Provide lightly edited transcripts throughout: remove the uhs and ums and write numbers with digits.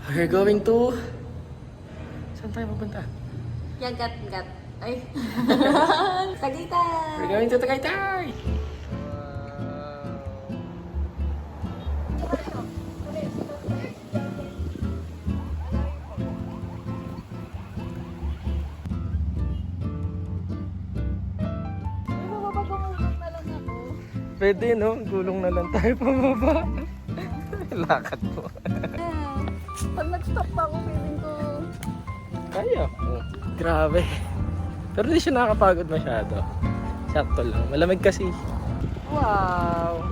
We're going to... Saan tayo pupunta? Yagat-gat. Ay. Tagaytay! We're going to Tagaytay! Pwede no? Gulong na lang tayo pababa. Lakad mo. Pag nag-stop pa ako, feeling ko... Kaya. Oh, grabe. Pero di siya nakakapagod masyado. Sakto lang. Malamig kasi. Wow!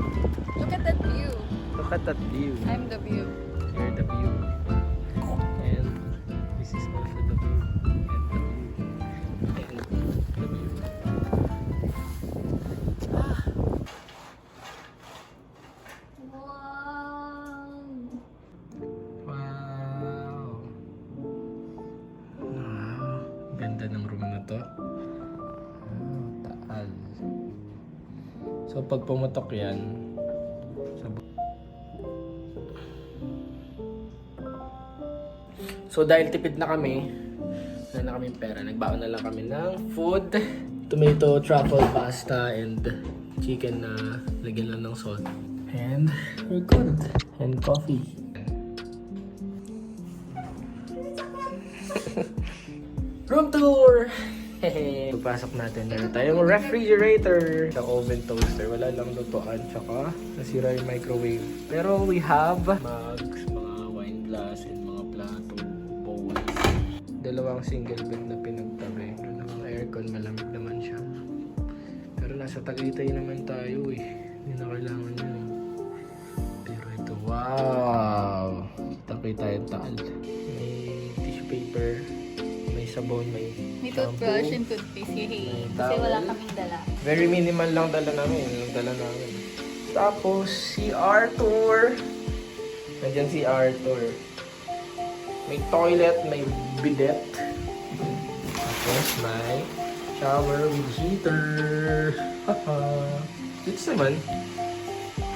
Look at that view. Look at that view. I'm the view. You're the view. And this is also the view. And the view. And the view. Ah. Wow! Wow. Wow. Ganda ng room na to. Taal. So pag pumutok yan, so dahil tipid na kami, wala na kaming pera, nagbaon na lang kami ng food, tomato, truffle pasta, and chicken na lagyan lang ng salt. And we're good. And coffee. Room tour! Hehe. Pagpasok natin, meron tayong refrigerator, sa oven toaster, wala lang lutuan, tsaka nasira yung microwave. Pero we have mugs, mga wine glass, and mga plato, bowls. Dalawang single bed na pinagtabi. Yung mga aircon, malamig naman siya. Pero nasa Tagaytay naman tayo eh. Hindi na kailangan yun. Pero ito, wow! Kitang-kita yung taal. May tissue paper, may sabon, may Toothbrush and toothpaste. Yay! Kasi towel. wala kaming dala. Very minimal lang dala namin. Yung dala namin. Tapos, si Arthur. Nandiyan si Arthur. May toilet, may bidet. Tapos, may shower with heater. It's naman.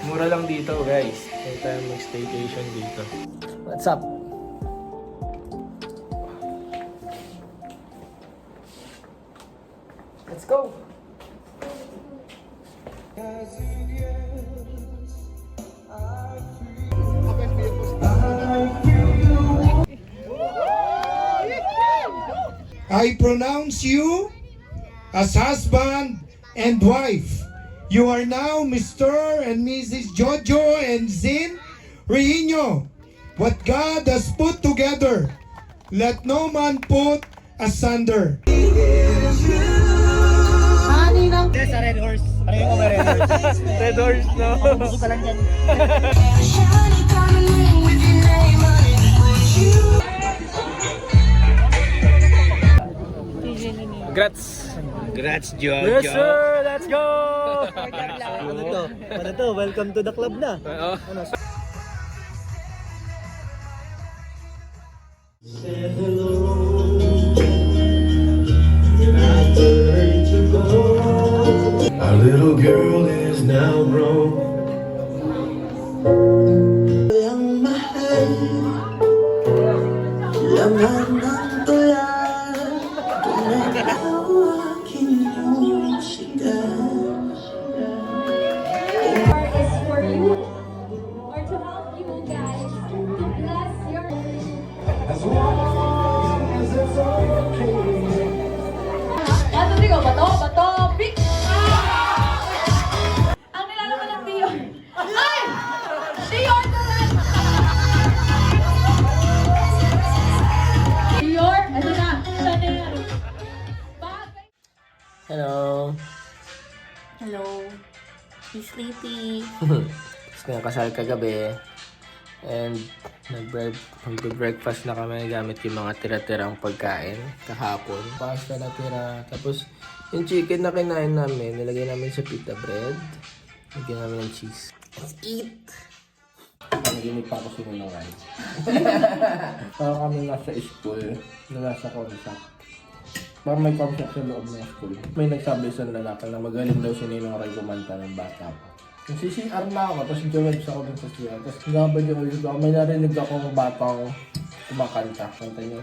Mura lang dito, guys. Kaya tayo mag-staycation dito. What's up? Let's go! I pronounce you as husband and wife. You are now Mr. and Mrs. Jojo and Zin Reino. What God has put together, let no man put asunder. Red horse. Ano yung red horse? Red horse, no? Gusto ka lang dyan. Congrats! Congrats, Jojo. Yes, sir! Let's go! Ano to? Ano to? Welcome to the club na. Oo. Our little girl is now grown. Ang mahal, laman ng tula, tumatawakin yung siya. Is for you or to help you guys to bless your Ano di ko? Bato, big! Ang nilalaman ng Dior. Ay! Dior na lang! Dior, ano na? Chanel. Bagay. Hello! Hello. You sleepy? Tapos nakasal kagabi. And nag-breakfast na kami gamit yung mga tira-tirang pagkain kahapon. Pasta na tira. Tapos yung chicken na kinain namin, nilagay namin sa pita bread. Lagyan namin ng cheese. Let's eat! Naginig pa ako sinunungan. Parang kami nasa school, na nasa concept. Parang may concept sa loob ng school. May nagsabi sa lalaki na magaling daw si Ninong Ray kumanta ng bata pa. Yung CCR na ako, tapos Joel sa ako dun sa CR. Tapos nagabad yung ulit ako, may narinig akong batang kumakanta. Kanta niyo.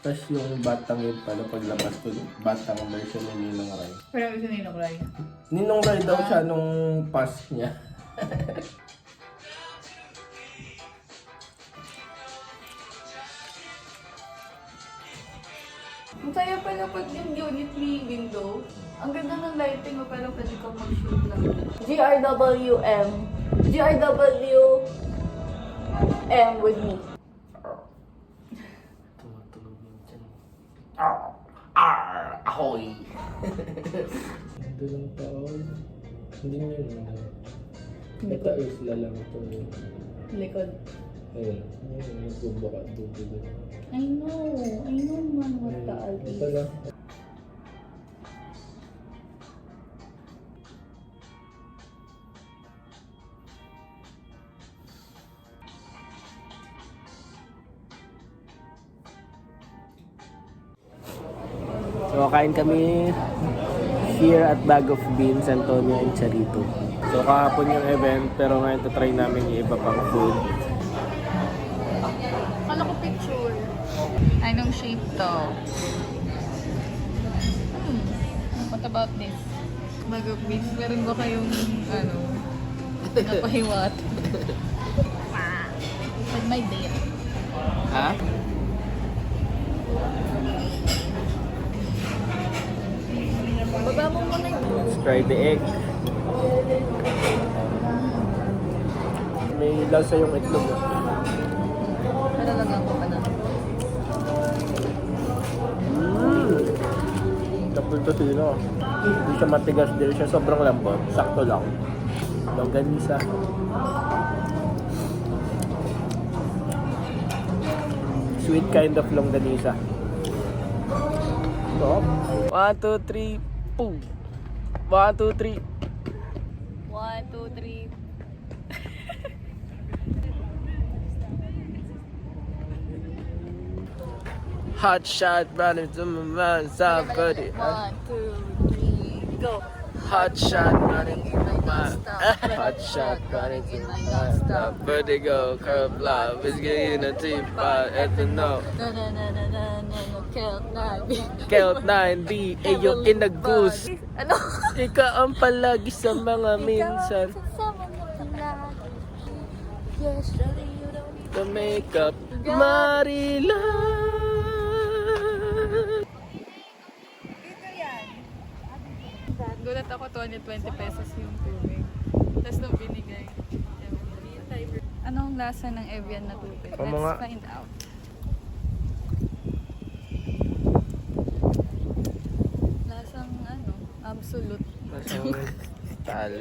Tapos yung batang yun pala paglabas ko, batang version ni Ninong Ray. Pero gusto nila ko lang. Ninong Ray daw siya nung past niya. Masaya pala pag yung unit may window. Ang ganda ng lighting mo, pero pwede kang mag-shoot lang. GRWM. GRWM with me. Tumutulog yung tiyan. Ahoy! Ito lang taon. Hindi nyo yun. Ito isla lang ito. Likod. Ayun. Ayun. Nagbubuka. Dubugo. I know man what the all is. Ito lang. So, kain kami here at Bag of Beans, Antonio and Charito. So, kahapon yung event, pero ngayon try namin yung iba pang food. Kala ko picture. Anong shape to? What about this? Bag of beans. Meron ba kayong, napahiwat? With my date. Ha? Baba mo muna yun. Let's try the egg. May lasa yung itlog. Para lang ako pa na. Tapos ito sino. Hindi siya matigas din siya. Sobrang lambot. Sakto lang. Longganisa. Sweet kind of longganisa. Stop. 1, 2, 3, boom. 1, 2, 3. 1, 2, 3. Hot shot running to my mind, somebody. 1, 2, 3, go. Hot shot running to my mind. Hot shot running to my mind. Somebody go, curve love is getting a teapot at the no. Na na na na na na na count 9. Count 9B, ayo inagus. Ano? Ikaw ang palagi sa mga minsan. Sasama mo palagi. Yes, surely you don't need The makeup, Marila. Gulat ako 220 pesos yung tubig. Tapos nung binigay. Anong lasa ng Evian na tubig? Ano nga? Let's find out. Lasang absolute. Masang tal.